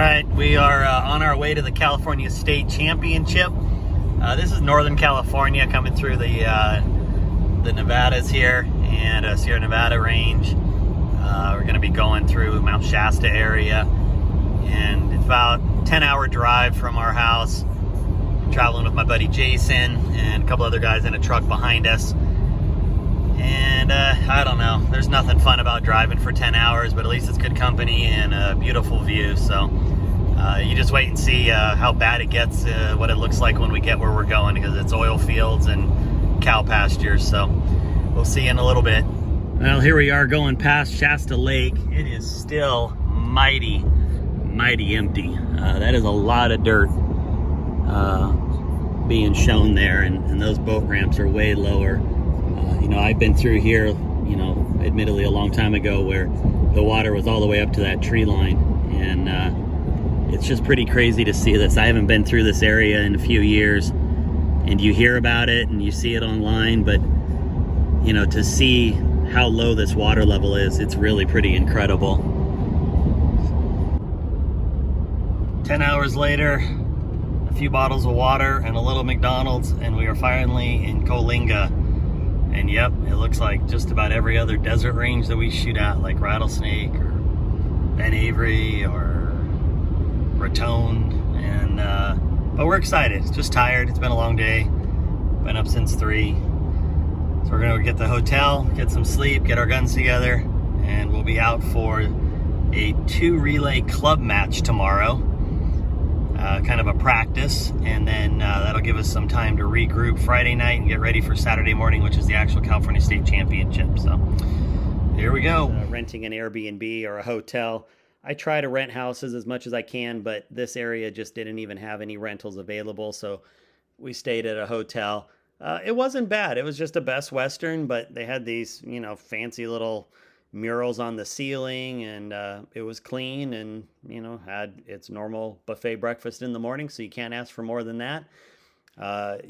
right, we are on our way to the California State Championship. This is Northern California, coming through the Nevadas here and Sierra Nevada range. We're going to be going through Mount Shasta area, and it's about a 10-hour drive from our house. I'm traveling with my buddy Jason and a couple other guys in a truck behind us. And I don't know, there's nothing fun about driving for 10 hours, but at least it's good company and a beautiful view. So you just wait and see how bad it gets, what it looks like when we get where we're going, because it's oil fields and cow pastures. So we'll see you in a little bit. Well, here we are going past Shasta Lake. It is still mighty empty. That is a lot of dirt being shown there, and those boat ramps are way lower. You know, I've been through here, you know, admittedly a long time ago, where the water was all the way up to that tree line, and it's just pretty crazy to see this. I haven't been through this area in a few years, and you hear about it and you see it online, but you know, to see how low this water level is, it's really pretty incredible. 10 hours later, a few bottles of water and a little McDonald's, and we are finally in Coalinga. And yep, it looks like just about every other desert range that we shoot at, like Rattlesnake or Ben Avery or Raton. And but we're excited. Just tired. It's been a long day. Been up since 3. So we're gonna get the hotel, get some sleep, get our guns together, and we'll be out for a 2 relay club match tomorrow. Kind of a practice, and then that'll give us some time to regroup Friday night and get ready for Saturday morning, which is the actual California State Championship. So here we go. Renting an Airbnb or a hotel. I try to rent houses as much as I can, but this area just didn't even have any rentals available, so we stayed at a hotel. It wasn't bad. It was just a Best Western, but they had these, you know, fancy little murals on the ceiling, and it was clean, and you know, had its normal buffet breakfast in the morning, so you can't ask for more than that.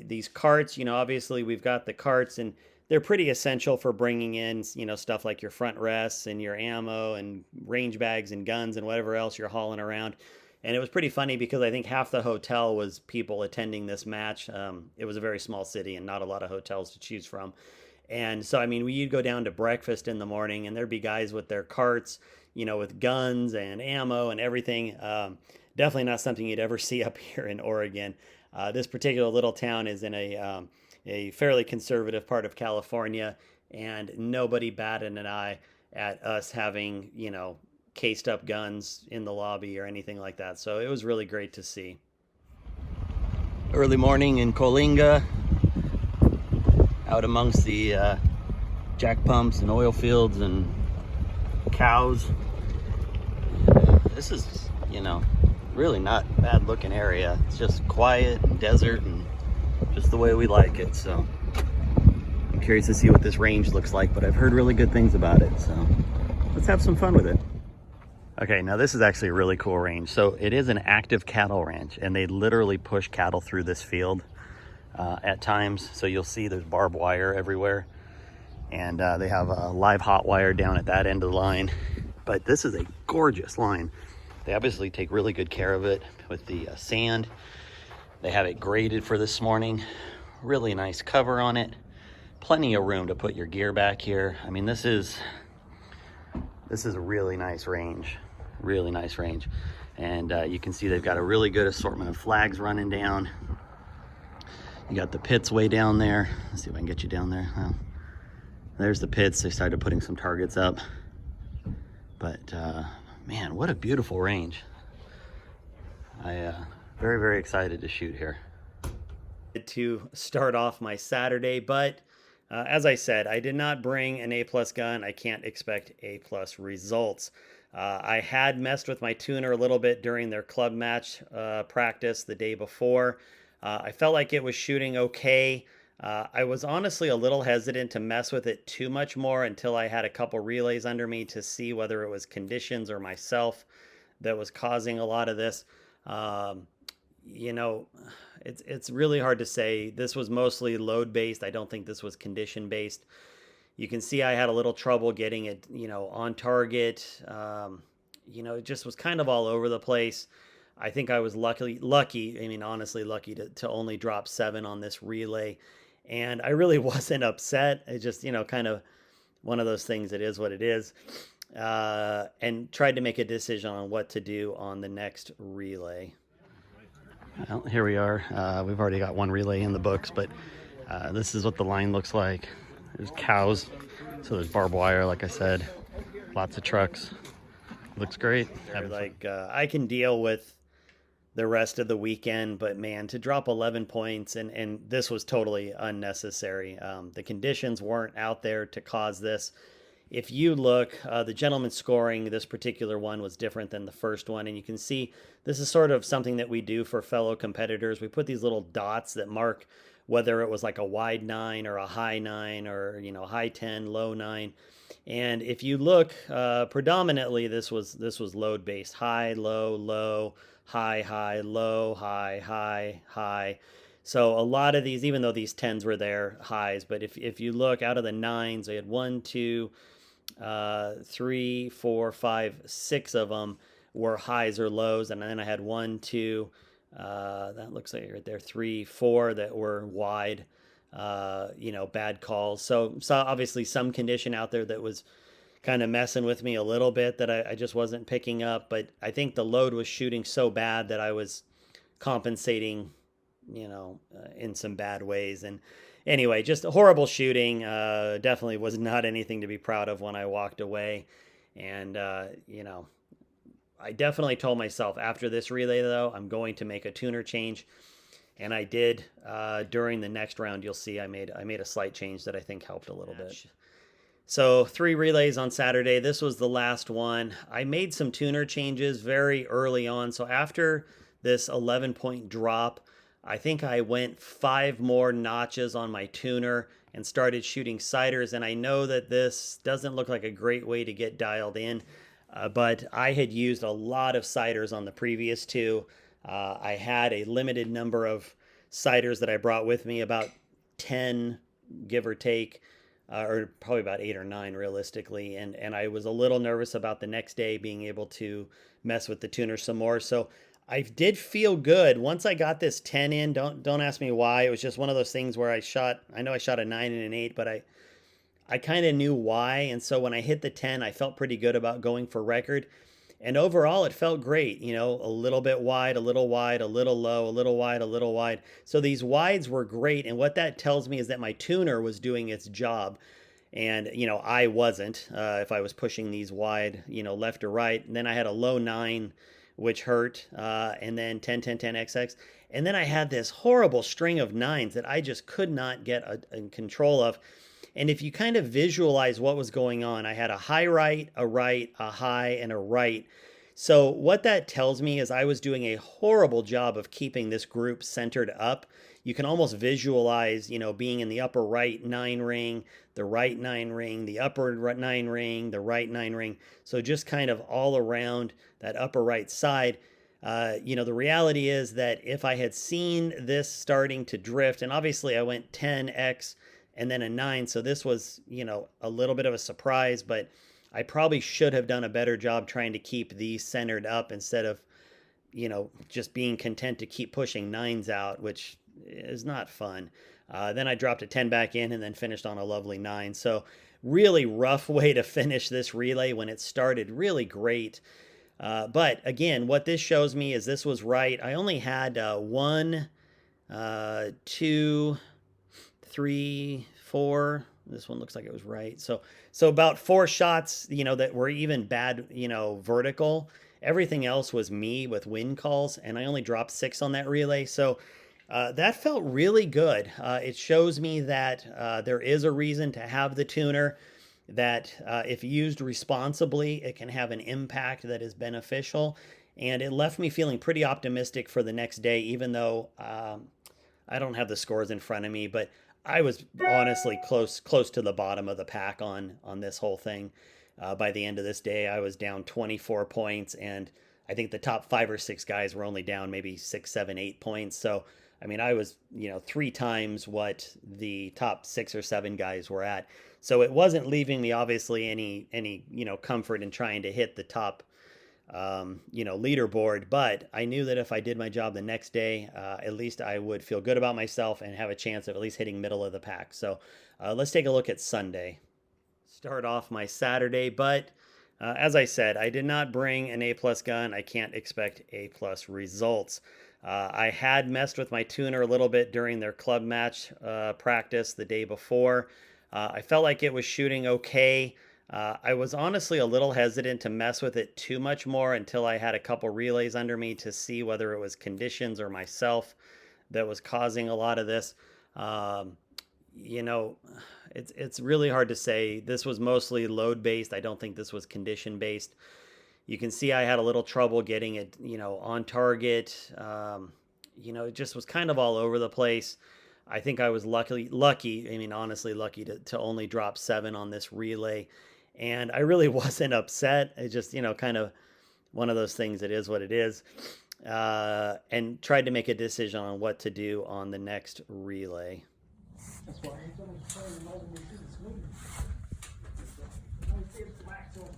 These carts, you know, obviously we've got the carts, and they're pretty essential for bringing in, you know, stuff like your front rests and your ammo and range bags and guns and whatever else you're hauling around. And it was pretty funny because I think half the hotel was people attending this match. It was a very small city and not a lot of hotels to choose from. And so, I mean, you'd go down to breakfast in the morning, and there'd be guys with their carts, you know, with guns and ammo and everything. Definitely not something you'd ever see up here in Oregon. This particular little town is in a fairly conservative part of California, and nobody batted an eye at us having, you know, cased up guns in the lobby or anything like that. So it was really great to see. Early morning in Coalinga, out amongst the jack pumps and oil fields and cows. This is, you know, really not a bad looking area. It's just quiet and desert and just the way we like it. So I'm curious to see what this range looks like, but I've heard really good things about it. So let's have some fun with it. Okay, now this is actually a really cool range. So it is an active cattle ranch, and they literally push cattle through this field at times. So you'll see there's barbed wire everywhere, and they have a live hot wire down at that end of the line. But this is a gorgeous line. They obviously take really good care of it with the sand. They have it graded for this morning. Really nice cover on it. Plenty of room to put your gear back here. I mean, this is a really nice range. Really nice range. And you can see they've got a really good assortment of flags running down. You got the pits way down there. Let's see if I can get you down there. Well, there's the pits. They started putting some targets up. But man, what a beautiful range. Very, very excited to shoot here. To start off my Saturday, but as I said, I did not bring an A+ gun. I can't expect A+ results. I had messed with my tuner a little bit during their club match practice the day before. I felt like it was shooting okay. I was honestly a little hesitant to mess with it too much more until I had a couple relays under me to see whether it was conditions or myself that was causing a lot of this. You know, it's really hard to say. This was mostly load based. I don't think this was condition based. You can see I had a little trouble getting it, you know, on target. it just was kind of all over the place. I think I was lucky. I mean, honestly, lucky to only drop 7 on this relay. And I really wasn't upset. It just, kind of one of those things. It is what it is. And tried to make a decision on what to do on the next relay. Well, here we are. We've already got one relay in the books, but this is what the line looks like. There's cows, so there's barbed wire, like I said, lots of trucks. Looks great. I can deal with the rest of the weekend, but man, to drop 11 points, and this was totally unnecessary. The conditions weren't out there to cause this. If you look, the gentleman's scoring, this particular one was different than the first one, and you can see this is sort of something that we do for fellow competitors. We put these little dots that mark whether it was like a wide 9 or a high 9 or high 10, low 9. And if you look, predominantly this was load based: high, low, low, high, high, low, high, high, high. So a lot of these, even though these 10s were there, highs, but if you look out of the 9s, I had 1, 2, 3, 4, 5, 6 of them were highs or lows, and then I had 1, 2, that looks like right there, 3, 4 that were wide, bad calls. So obviously some condition out there that was kind of messing with me a little bit that I just wasn't picking up. But I think the load was shooting so bad that I was compensating, in some bad ways. And anyway, just horrible shooting. Definitely was not anything to be proud of when I walked away. And, I definitely told myself after this relay, though, I'm going to make a tuner change. And I did. During the next round, you'll see I made a slight change that I think helped a little bit. So 3 relays on Saturday. This was the last one. I made some tuner changes very early on. So after this 11-point drop, I think I went 5 more notches on my tuner and started shooting siders. And I know that this doesn't look like a great way to get dialed in, but I had used a lot of siders on the previous 2. I had a limited number of siders that I brought with me, about 10, give or take, or probably about 8 or 9 realistically. And I was a little nervous about the next day being able to mess with the tuner some more. So I did feel good once I got this 10 in. Don't ask me why. It was just one of those things where I know I shot a 9 and an 8, but I kind of knew why. And so when I hit the 10, I felt pretty good about going for record. And overall, it felt great, a little bit wide, a little wide, a little low, a little wide, a little wide. So these wides were great. And what that tells me is that my tuner was doing its job. And, I wasn't, if I was pushing these wide, left or right. And then I had a low 9, which hurt. And then 10, 10, 10, XX. And then I had this horrible string of 9s that I just could not get in control of. And if you kind of visualize what was going on, I had a high right, a high, and a right. So what that tells me is I was doing a horrible job of keeping this group centered up. You can almost visualize, being in the upper right 9 ring, the right 9 ring, the upper 9 ring, the right 9 ring. So just kind of all around that upper right side. The reality is that if I had seen this starting to drift, and obviously I went 10x, and then a 9. So this was, a little bit of a surprise, but I probably should have done a better job trying to keep these centered up instead of, just being content to keep pushing 9s out, which is not fun. Then I dropped a 10 back in and then finished on a lovely 9. So really rough way to finish this relay when it started really great. But again, what this shows me is this was right. I only had 1, 2, 3, 4. This one looks like it was right. So about 4 shots, that were even bad, vertical. Everything else was me with wind calls, and I only dropped 6 on that relay. So that felt really good. It shows me that there is a reason to have the tuner, that if used responsibly, it can have an impact that is beneficial. And it left me feeling pretty optimistic for the next day, even though I don't have the scores in front of me, but I was honestly close to the bottom of the pack on this whole thing. By the end of this day, I was down 24 points, and I think the top 5 or 6 guys were only down maybe 6, 7, 8 points. So, I mean, I was, 3 times what the top 6 or 7 guys were at. So it wasn't leaving me obviously any comfort in trying to hit the top leaderboard. But I knew that if I did my job the next day, at least I would feel good about myself and have a chance of at least hitting middle of the pack. So let's take a look at Sunday. Start off my Saturday, but as I said, I did not bring an A plus gun. I can't expect A plus results. I had messed with my tuner a little bit during their club match practice the day before. I felt like it was shooting okay. I was honestly a little hesitant to mess with it too much more until I had a couple relays under me to see whether it was conditions or myself that was causing a lot of this. Um, you know, it's really hard to say. This was mostly load based. I don't think this was condition based. You can see I had a little trouble getting it, on target. It just was kind of all over the place. I think I was lucky. I mean, honestly, lucky to only drop 7 on this relay. And I really wasn't upset. It just, kind of one of those things. It is what it is. And tried to make a decision on what to do on the next relay. That's why I told him to play and let him see the swing. I want to see it wax on.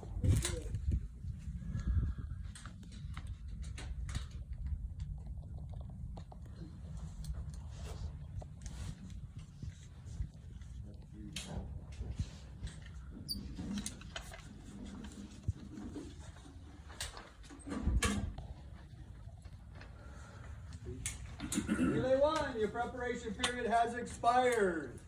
Relay 1, your preparation period has expired.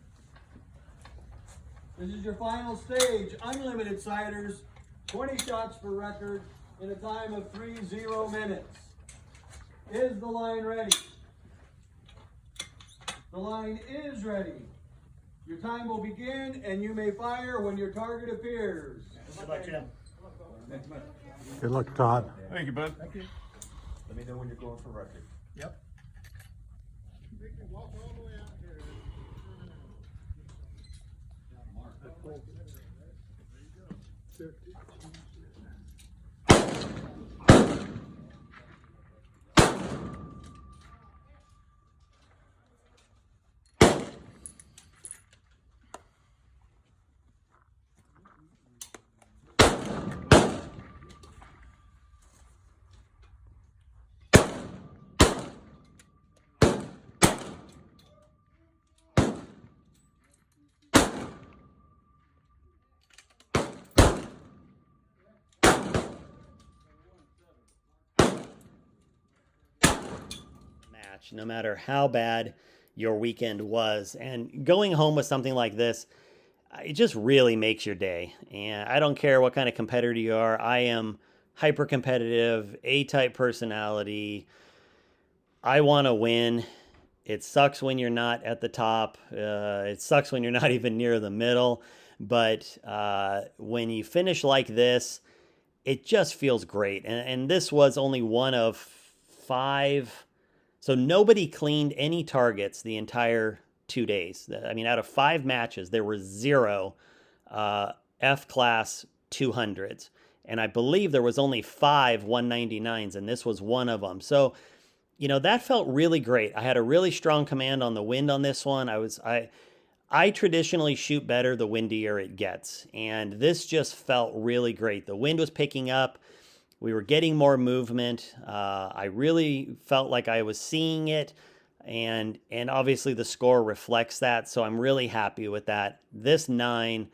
This is your final stage. Unlimited ciders, 20 shots per record in a time of 30 minutes. Is the line ready? The line is ready. Your time will begin and you may fire when your target appears. Good luck, Jim. Good luck, Todd. Thank you, bud. Thank you. Let me know when you're going for record. Yep. Walk all the way out here. There you go. Match, no matter how bad your weekend was. And going home with something like this, it just really makes your day. And I don't care what kind of competitor you are. I am hyper competitive, A-type personality. I want to win. It sucks when you're not at the top. It sucks when you're not even near the middle. But when you finish like this, it just feels great. And this was only one of 5. So nobody cleaned any targets the entire 2 days. I mean, out of 5 matches, there were 0 F-class 200s. And I believe there was only 5 199s, and this was one of them. So, that felt really great. I had a really strong command on the wind on this one. I traditionally shoot better the windier it gets. And this just felt really great. The wind was picking up. We were getting more movement. I really felt like I was seeing it, and obviously the score reflects that. So I'm really happy with that. This 9,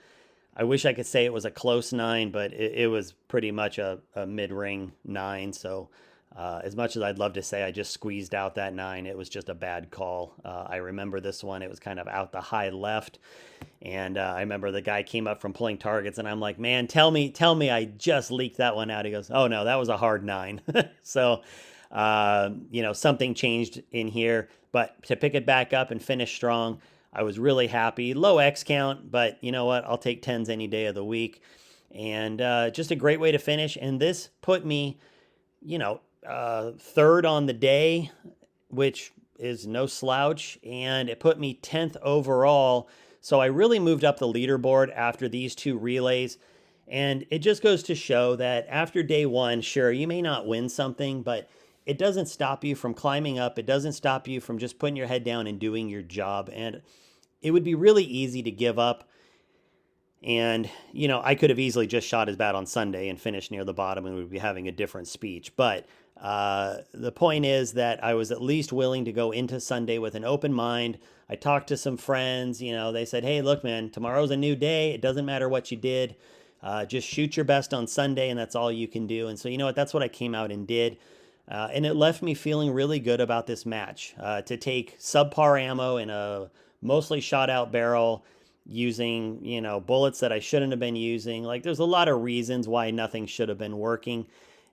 I wish I could say it was a close 9, but it was pretty much a mid-ring 9. So as much as I'd love to say I just squeezed out that 9, it was just a bad call. I remember this one. It was kind of out the high left. And I remember the guy came up from pulling targets, and I'm like, man, tell me I just leaked that one out. He goes, oh, no, that was a hard 9. So, something changed in here. But to pick it back up and finish strong, I was really happy. Low X count, but you know what? I'll take 10s any day of the week. And just a great way to finish. And this put me, 3rd on the day, which is no slouch. And it put me 10th overall. So I really moved up the leaderboard after these 2 relays. And it just goes to show that after day 1, sure, you may not win something, but it doesn't stop you from climbing up. It doesn't stop you from just putting your head down and doing your job. And it would be really easy to give up And, you know, I could have easily just shot his bat on Sunday and finished near the bottom and we'd be having a different speech. But the point is that I was at least willing to go into Sunday with an open mind. I talked to some friends, you know, they said, hey, look, man, tomorrow's a new day. It doesn't matter what you did. Just shoot your best on Sunday and that's all you can do. And so, you know what, that's what I came out and did. And it left me feeling really good about this match. To take subpar ammo in a mostly shot out barrel, using, you know, bullets that I shouldn't have been using. Like, there's a lot of reasons why nothing should have been working.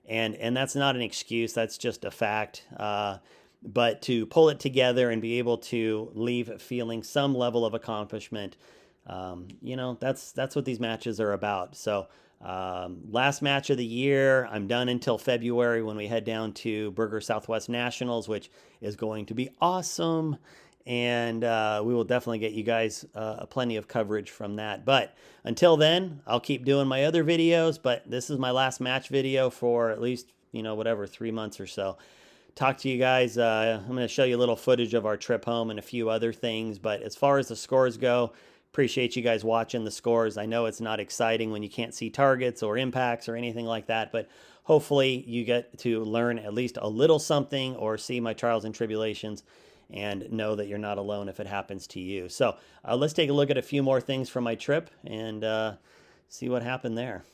And that's not an excuse. That's just a fact. But to pull it together and be able to leave feeling some level of accomplishment, you know, that's what these matches are about. So last match of the year, I'm done until February when we head down to Burger Southwest Nationals, which is going to be awesome. And we will definitely get you guys plenty of coverage from that. But until then, I'll keep doing my other videos, but this is my last match video for at least, you know, whatever, 3 months or so. Talk to you guys. I'm going to show you a little footage of our trip home and a few other things. But as far as the scores go, appreciate you guys watching the scores. I know it's not exciting when you can't see targets or impacts or anything like that, but hopefully you get to learn at least a little something or see my trials and tribulations and know that you're not alone if it happens to you. So let's take a look at a few more things from my trip and see what happened there.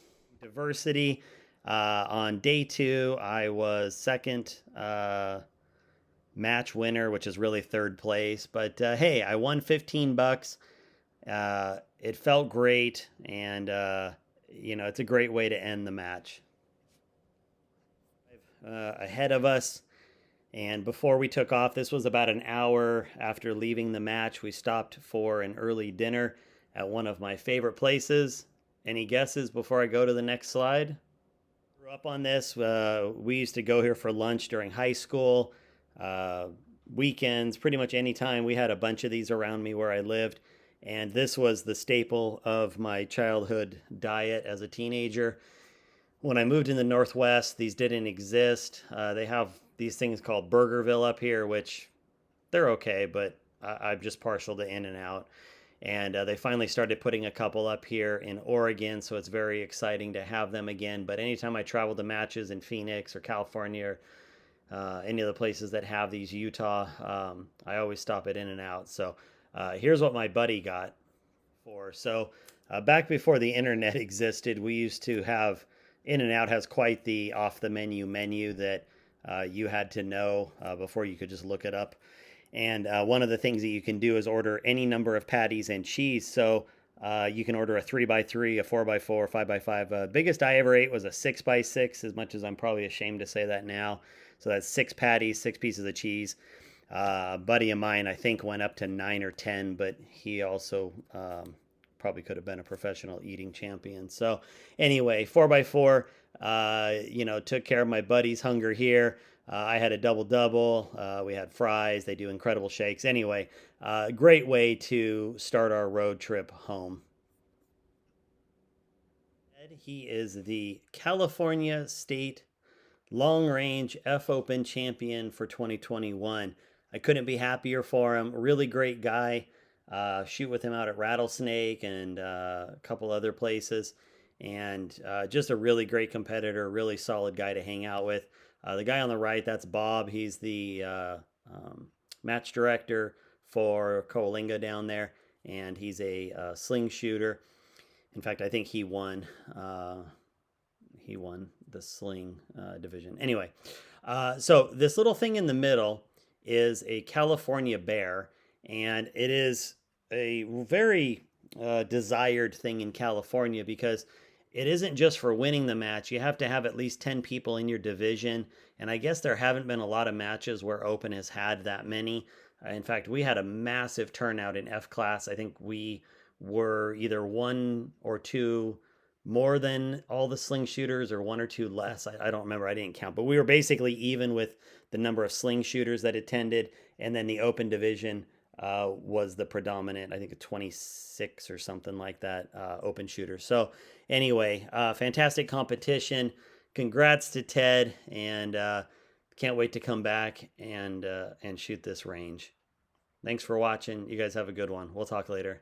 Diversity. On day 2, I was second match winner, which is really third place. But hey, I won $15. It felt great, and you know, it's a great way to end the match. Ahead of us. And before we took off, this was about an hour after leaving the match, we stopped for an early dinner at one of my favorite places. Any guesses before I go to the next slide? Grew up on this. We used to go here for lunch during high school, weekends, pretty much any time. We had a bunch of these around me where I lived. And this was the staple of my childhood diet as a teenager. When I moved in the Northwest, these didn't exist. They have these things called Burgerville up here, which they're okay, but I'm just partial to In-N-Out. And they finally started putting a couple up here in Oregon, so it's very exciting to have them again. But anytime I travel to matches in Phoenix or California or any of the places that have these, Utah, I always stop at In-N-Out. So here's what my buddy got for. So back before the internet existed, we used to have, In-N-Out has quite the off-the-menu that you had to know before you could just look it up. And one of the things that you can do is order any number of patties and cheese. So you can order a 3x3, a 4x4, 5x5. Biggest I ever ate was a 6x6, as much as I'm probably ashamed to say that now. So that's 6 patties, 6 pieces of cheese. A buddy of mine, I think, went up to 9 or 10, but he also probably could have been a professional eating champion. So anyway, 4x4, you know, took care of my buddy's hunger here. I had a double-double. We had fries. They do incredible shakes. Anyway, great way to start our road trip home. He is the California State Long Range F Open champion for 2021. I couldn't be happier for him. Really great guy. Shoot with him out at Rattlesnake and a couple other places. And just a really great competitor, really solid guy to hang out with. The guy on the right, that's Bob. He's the match director for Coalinga down there, and he's a sling shooter. In fact, I think he won the sling division. Anyway, so this little thing in the middle is a California bear, and it is a very desired thing in California because it isn't just for winning the match. You have to have at least 10 people in your division. And I guess there haven't been a lot of matches where Open has had that many. In fact, we had a massive turnout in F class. I think we were either 1 or 2 more than all the sling shooters or 1 or 2 less. I don't remember. I didn't count. But we were basically even with the number of sling shooters that attended. And then the Open division was the predominant, I think, a 26 or something like that, open shooter. So anyway, fantastic competition. Congrats to Ted, and can't wait to come back and shoot this range. Thanks for watching. You guys have a good one. We'll talk later.